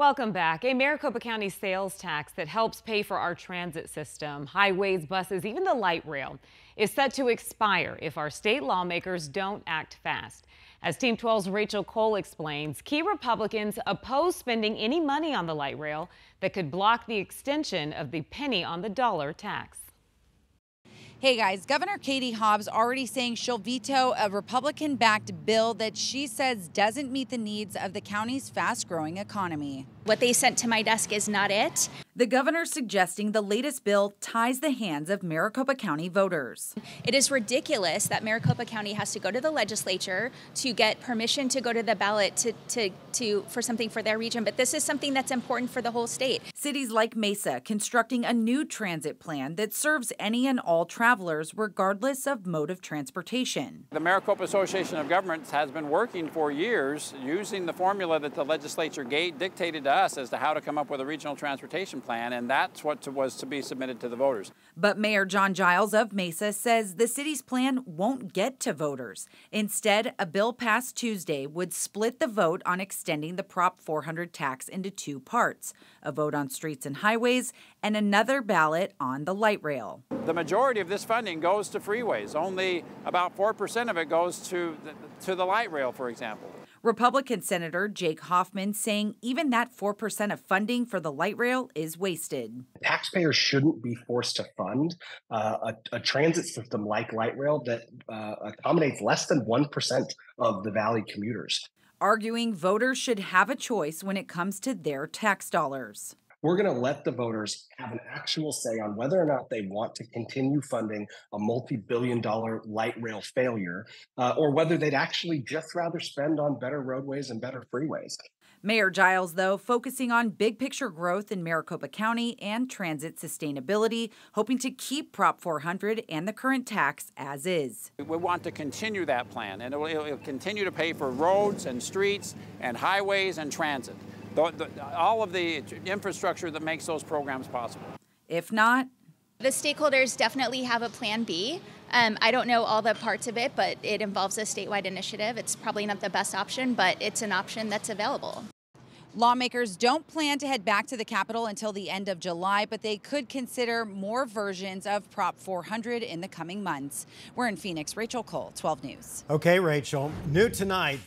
Welcome back. A Maricopa County sales tax that helps pay for our transit system, highways, buses, even the light rail, is set to expire if our state lawmakers don't act fast. As Team 12's Rachel Cole explains, key Republicans oppose spending any money on the light rail that could block the extension of the penny on the dollar tax. Hey guys, Governor Katie Hobbs already saying she'll veto a Republican-backed bill that she says doesn't meet the needs of the county's fast-growing economy. What they sent to my desk is not it. The governor suggesting the latest bill ties the hands of Maricopa County voters. It is ridiculous that Maricopa County has to go to the legislature to get permission to go to the ballot for something for their region, but this is something that's important for the whole state. Cities like Mesa constructing a new transit plan that serves any and all travelers regardless of mode of transportation. The Maricopa Association of Governments has been working for years using the formula that the legislature dictated to us as to how to come up with a regional transportation plan, and that's what was to be submitted to the voters. But Mayor John Giles of Mesa says the city's plan won't get to voters. Instead, a bill passed Tuesday would split the vote on extending the Prop 400 tax into two parts, a vote on streets and highways and another ballot on the light rail. The majority of this funding goes to freeways. Only about 4% of it goes to the light rail, for example. Republican Senator Jake Hoffman saying even that 4% of funding for the light rail is wasted. Taxpayers shouldn't be forced to fund a transit system like light rail that accommodates less than 1% of the Valley commuters. Arguing voters should have a choice when it comes to their tax dollars. We're going to let the voters have an actual say on whether or not they want to continue funding a multi-billion-dollar light rail failure, or whether they'd actually just rather spend on better roadways and better freeways. Mayor Giles, though, focusing on big picture growth in Maricopa County and transit sustainability, hoping to keep Prop 400 and the current tax as is. We want to continue that plan, and it'll continue to pay for roads and streets and highways and transit. All of the infrastructure that makes those programs possible. If not, the stakeholders definitely have a plan B. I don't know all the parts of it, but it involves a statewide initiative. It's probably not the best option, but it's an option that's available. Lawmakers don't plan to head back to the Capitol until the end of July, but they could consider more versions of Prop 400 in the coming months. We're in Phoenix. Rachel Cole, 12 News. Okay, Rachel. New tonight.